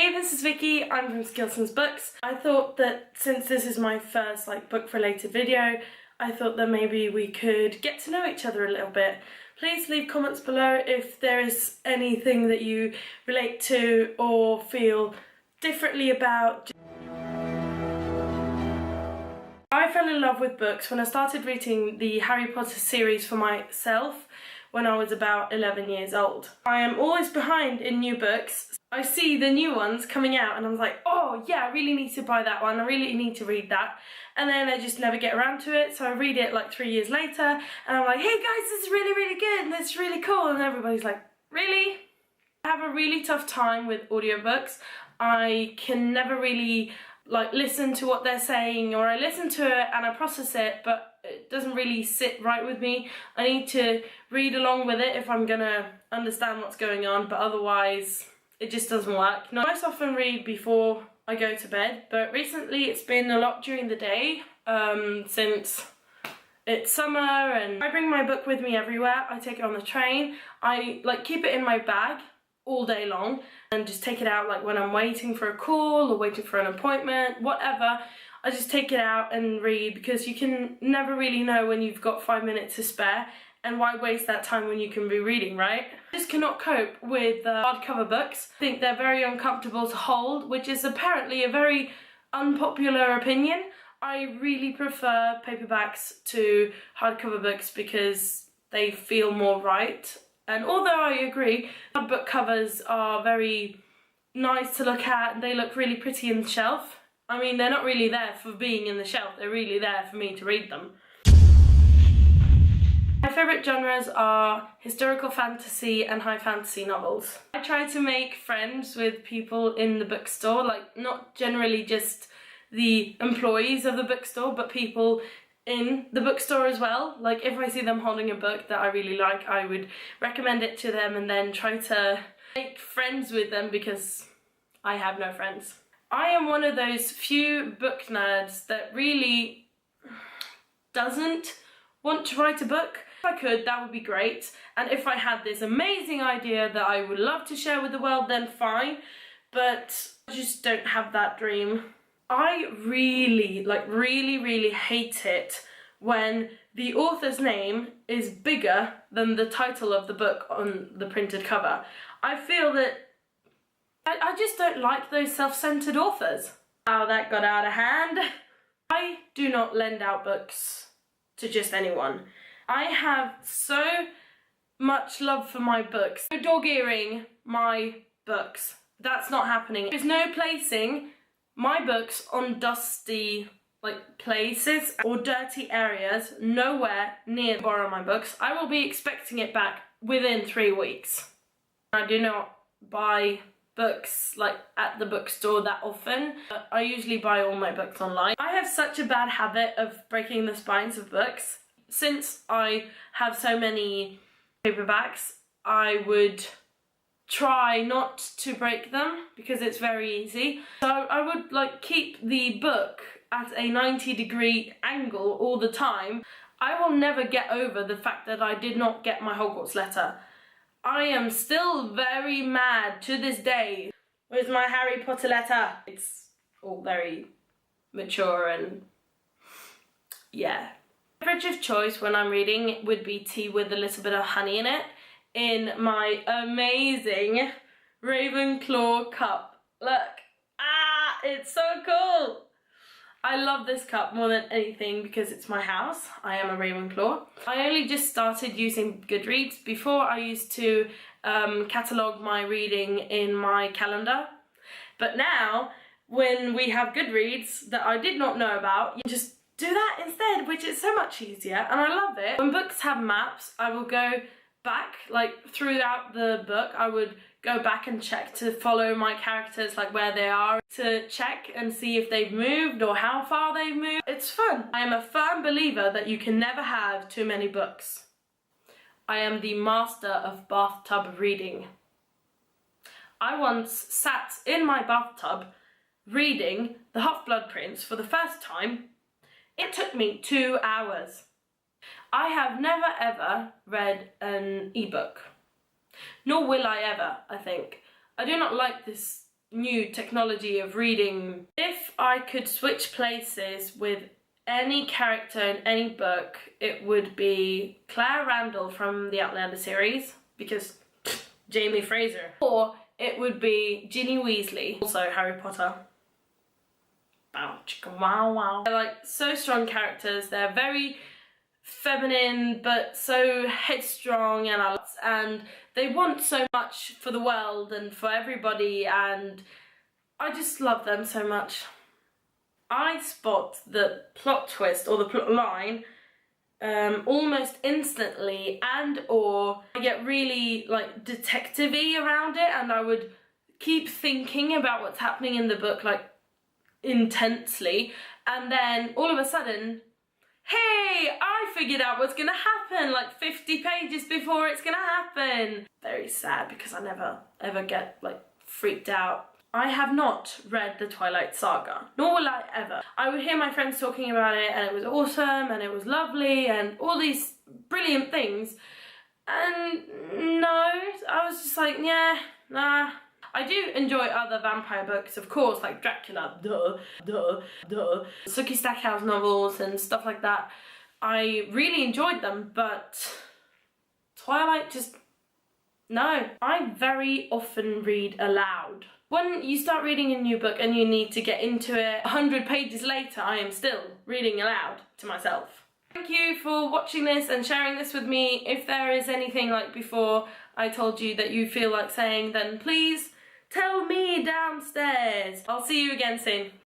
Hey, this is Vicky. I'm from Skilson's Books. I thought that since this is my first book-related video, I thought that maybe we could get to know each other a little bit. Please leave comments below if there is anything that you relate to or feel differently about. I fell in love with books when I started reading the Harry Potter series for myself when I was about 11 years old. I am always behind in new books. I see the new ones coming out and I'm like, oh yeah, I really need to buy that one, I really need to read that. And then I just never get around to it, so I read it like 3 years later and I'm like, hey guys, this is really, really good and it's really cool, and everybody's like, really? I have a really tough time with audiobooks. I can never really listen to what they're saying, or I listen to it and I process it, but it doesn't really sit right with me. I need to read along with it if I'm gonna understand what's going on, but otherwise it just doesn't work. Now, I most often read before I go to bed, but recently it's been a lot during the day since it's summer and I bring my book with me everywhere. I take it on the train. I keep it in my bag all day long and just take it out when I'm waiting for a call or waiting for an appointment, whatever. I just take it out and read, because you can never really know when you've got 5 minutes to spare, and why waste that time when you can be reading, right? I just cannot cope with hardcover books. I think they're very uncomfortable to hold, which is apparently a very unpopular opinion. I really prefer paperbacks to hardcover books because they feel more right. And although I agree, book covers are very nice to look at and they look really pretty in the shelf. I mean, they're not really there for being in the shelf, they're really there for me to read them. My favourite genres are historical fantasy and high fantasy novels. I try to make friends with people in the bookstore, not generally just the employees of the bookstore, but people in the bookstore as well. If I see them holding a book that I really like, I would recommend it to them and then try to make friends with them because I have no friends. I am one of those few book nerds that really doesn't want to write a book. If I could, that would be great, and if I had this amazing idea that I would love to share with the world, then fine, but I just don't have that dream. I really, really hate it when the author's name is bigger than the title of the book on the printed cover. I feel that I just don't like those self-centered authors. How that got out of hand. I do not lend out books to just anyone. I have so much love for my books. No dog-earing my books. That's not happening. There's no placing my books on dusty places or dirty areas. Nowhere near to borrow my books. I will be expecting it back within 3 weeks. I do not buy books at the bookstore that often. I usually buy all my books online. I have such a bad habit of breaking the spines of books. Since I have so many paperbacks, I would try not to break them because it's very easy. So I would keep the book at a 90-degree angle all the time. I will never get over the fact that I did not get my Hogwarts letter. I am still very mad to this day. Where's my Harry Potter letter? It's all very mature and yeah. My beverage of choice when I'm reading would be tea with a little bit of honey in it, in my amazing Ravenclaw cup. Look, it's so cool. I love this cup more than anything because it's my house. I am a Ravenclaw. I only just started using Goodreads. Before I used to catalogue my reading in my calendar. But now, when we have Goodreads that I did not know about, you just do that instead, which is so much easier and I love it. When books have maps, I will go back, throughout the book, I would go back and check to follow my characters, where they are, to check and see if they've moved or how far they've moved. It's fun. I am a firm believer that you can never have too many books. I am the master of bathtub reading. I once sat in my bathtub reading The Half-Blood Prince for the first time. It took me 2 hours. I have never ever read an ebook. Nor will I ever, I think. I do not like this new technology of reading. If I could switch places with any character in any book, it would be Claire Randall from the Outlander series, because Jamie Fraser. Or it would be Ginny Weasley, also Harry Potter. Bow, chicka, wow, wow. They're like so strong characters. They're very feminine, but so headstrong, and they want so much for the world and for everybody, and I just love them so much. I spot the plot twist or the plot line almost instantly, and or I get really like detective-y around it, and I would keep thinking about what's happening in the book like intensely, and then all of a sudden, hey, I figured out what's gonna happen like 50 pages before it's gonna happen. Very sad, because I never ever get like freaked out. I have not read the Twilight Saga, nor will I ever. I would hear my friends talking about it, and it was awesome, and it was lovely, and all these brilliant things, and no, I was just like, yeah, nah. I do enjoy other vampire books, of course, like Dracula, Sookie Stackhouse novels and stuff like that. I really enjoyed them, but Twilight just, no. I very often read aloud. When you start reading a new book and you need to get into it 100 pages later, I am still reading aloud to myself. Thank you for watching this and sharing this with me. If there is anything like before I told you that you feel like saying, then please tell me downstairs. I'll see you again soon.